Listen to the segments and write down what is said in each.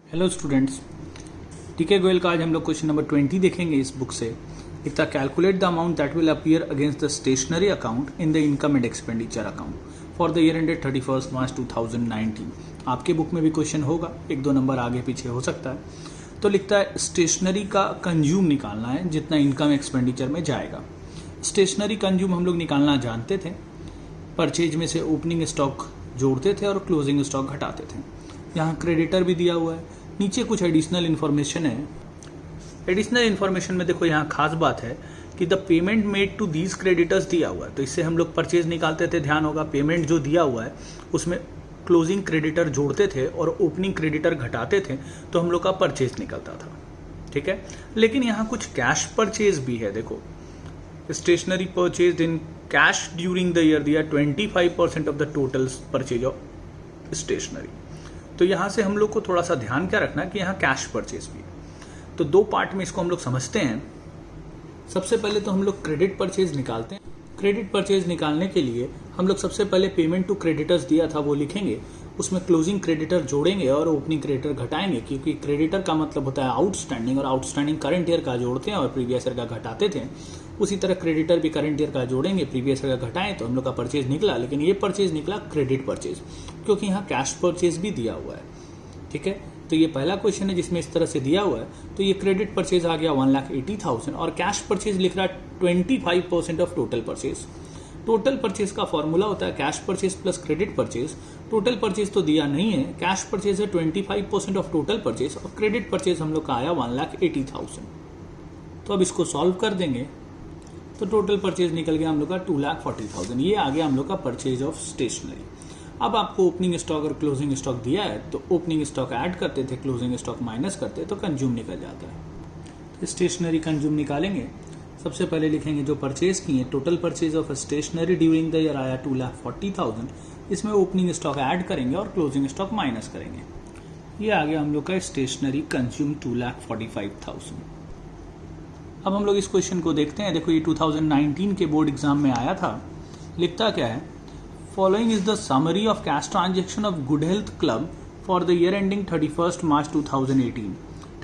Hello students, टीके गोयल का आज हम लोग क्वेश्चन नंबर 20 देखेंगे इस बुक से। इतना calculate the amount that will appear against the stationery account in the income and expenditure account for the year ended 31 March 2019। आपके बुक में भी क्वेश्चन होगा, एक दो नंबर आगे पीछे हो सकता है। तो लिखता है स्टेशनरी का कंज्यूम निकालना है जितना इनकम एक्सपेंडिचर में जाएगा। स्टेशनरी कंज्यूम हम लोग निकालना जानते थे, परचेज में से ओपनिंग स्टॉक जोड़ते थे और क्लोजिंग स्टॉक घटाते थे। यहाँ क्रेडिटर भी दिया हुआ है, नीचे कुछ एडिशनल इन्फॉर्मेशन है। एडिशनल इन्फॉर्मेशन में देखो यहाँ खास बात है कि the payment made to these creditors दिया हुआ है, तो इससे हम लोग परचेज निकालते थे। ध्यान होगा पेमेंट जो दिया हुआ है उसमें क्लोजिंग क्रेडिटर जोड़ते थे और ओपनिंग क्रेडिटर घटाते थे, तो हम लोग का परचेज निकलता था। ठीक है, लेकिन यहाँ कुछ कैश परचेज भी है। देखो stationery purchase in cash during the year दिया 25% of the total purchase of stationery. तो यहाँ से हम लोग को थोड़ा सा ध्यान क्या रखना कि यहाँ कैश परचेज भी है। तो दो पार्ट में इसको हम लोग समझते हैं। सबसे पहले तो हम लोग क्रेडिट परचेज निकालते हैं। क्रेडिट परचेज निकालने के लिए हम लोग सबसे पहले पेमेंट टू क्रेडिटर्स दिया था वो लिखेंगे, उसमें क्लोजिंग क्रेडिटर जोड़ेंगे और ओपनिंग क्रेडिटर घटाएंगे, क्योंकि क्रेडिटर का मतलब होता है आउटस्टैंडिंग, और आउटस्टैंडिंग करंट ईयर का जोड़ते हैं और प्रीवियस ईयर का घटाते थे। उसी तरह क्रेडिटर भी करंट ईयर का जोड़ेंगे, प्रीवियस ईयर का घटाएं, तो हम लोग का परचेज निकला। लेकिन ये परचेज निकला क्रेडिट परचेज, क्योंकि यहाँ कैश परचेज भी दिया हुआ है। ठीक है, तो ये पहला क्वेश्चन है जिसमें इस तरह से दिया हुआ है। तो ये क्रेडिट परचेज आ गया 1,80,000 और कैश परचेज लिख रहा है 25% of total purchase. Total purchase का फॉर्मूला होता है cash purchase plus credit purchase. Total purchase तो दिया नहीं है, कैश परचेज है 25% ऑफ टोटल परचेज और क्रेडिट परचेज हम लोग का आया 1,80,000। तो अब इसको सॉल्व कर देंगे तो टोटल परचेज निकल गया हम लोग का 2,40,000। ये आ गया हम लोग का परचेज ऑफ स्टेशनरी। अब आपको ओपनिंग स्टॉक और क्लोजिंग स्टॉक दिया है, तो ओपनिंग स्टॉक ऐड करते थे, क्लोजिंग स्टॉक माइनस करते तो कंज्यूम निकल जाता है। तो स्टेशनरी कंज्यूम निकालेंगे। सबसे पहले लिखेंगे जो परचेज किए, total purchase of stationery during the year आया 2,40,000। इसमें ओपनिंग स्टॉक ऐड करेंगे और क्लोजिंग स्टॉक माइनस करेंगे। ये आ गया हम लोग का स्टेशनरी कंज्यूम 2,45,000। अब हम लोग इस क्वेश्चन को देखते हैं। देखो ये 2019 के बोर्ड एग्जाम में आया था। लिखता क्या है, following is the summary of cash transaction of good health club for the year ending 31 मार्च 2018।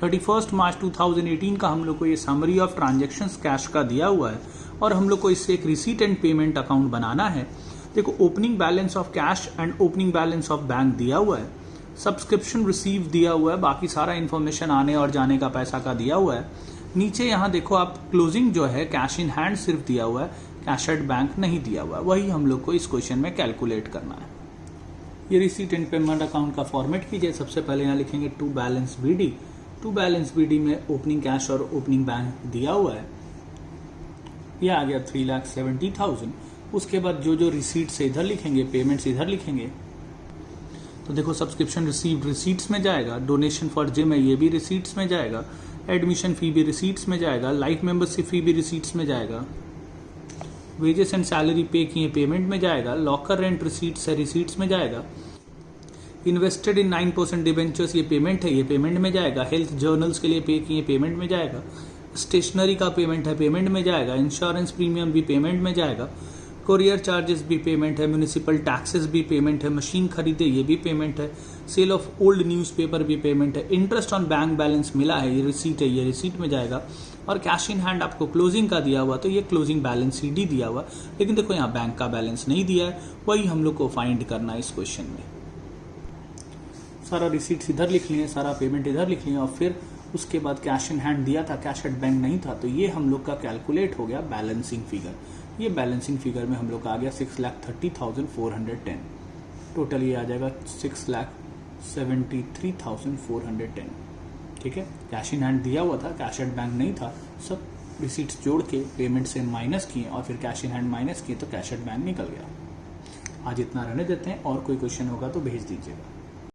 31 मार्च 2018 का हम लोग को ये समरी ऑफ ट्रांजेक्शन्स कैश का दिया हुआ है और हम लोग को इससे एक रिसीट एंड पेमेंट अकाउंट बनाना है। देखो opening balance of cash and opening balance of bank दिया हुआ है, सब्सक्रिप्शन रिसीव दिया हुआ है, बाकी सारा इन्फॉर्मेशन आने और जाने का पैसा का दिया हुआ है। नीचे यहाँ देखो आप क्लोजिंग जो है कैश इन हैंड सिर्फ दिया हुआ है, कैश एट बैंक नहीं दिया हुआ है। वही हम लोग को इस क्वेश्चन में कैलकुलेट करना है। ये रिसीट एंड पेमेंट अकाउंट का फॉर्मेट कीजिए। सबसे पहले यहाँ लिखेंगे to balance BD. To balance BD में ओपनिंग कैश और ओपनिंग बैंक दिया हुआ है। ये आ गया 3,70,000। उसके बाद जो जो रिसीट से इधर लिखेंगे, पेमेंट्स इधर लिखेंगे। तो देखो सब्सक्रिप्शन रिसीव्ड रिसीट्स में जाएगा, डोनेशन फॉर जिम है ये भी रिसीट्स में जाएगा, एडमिशन फी भी रिसीट्स में जाएगा, लाइफ मेंबरशिप फी भी रिसीट्स में जाएगा, वेजेस एंड सैलरी पे किए पेमेंट में जाएगा, लॉकर रेंट रिसीट्स है रिसीट्स में जाएगा, इन्वेस्टेड इन 9% डिबेंचर्स ये पेमेंट है, ये पेमेंट में जाएगा, हेल्थ जर्नल्स के लिए पे किए पेमेंट में जाएगा, स्टेशनरी का पेमेंट है पेमेंट में जाएगा, इंश्योरेंस प्रीमियम भी पेमेंट में जाएगा, कोरियर चार्जेस भी पेमेंट है, म्यूनिसिपल टैक्सेस भी पेमेंट है, मशीन खरीदे ये भी पेमेंट है, सेल ऑफ ओल्ड न्यूज़पेपर भी पेमेंट है, इंटरेस्ट ऑन बैंक बैलेंस मिला है ये रिसीट है, ये रिसीट में जाएगा, और कैश इन हैंड आपको क्लोजिंग का दिया हुआ तो ये क्लोजिंग बैलेंस सीडी दिया हुआ। लेकिन देखो यहाँ बैंक का बैलेंस नहीं दिया है, वही हम लोग को फाइंड करना है इस क्वेश्चन में। सारा रिसीट्स इधर लिख लिए, सारा पेमेंट इधर लिख लिए, और फिर उसके बाद कैश इन हैंड दिया था, कैश एट बैंक नहीं था, तो ये हम लोग का कैलकुलेट हो गया बैलेंसिंग फिगर। ये बैलेंसिंग फिगर में हम लोग का आ गया 6,30,410। टोटल ये आ जाएगा 6,73,410। ठीक है, कैश इन हैंड दिया हुआ था, कैश एट बैंक नहीं था, सब रिसीट्स जोड़ के पेमेंट से माइनस किए और फिर कैश इन हैंड माइनस किए तो कैश एट बैंक निकल गया। आज इतना रहने देते हैं, और कोई क्वेश्चन होगा तो भेज दीजिएगा।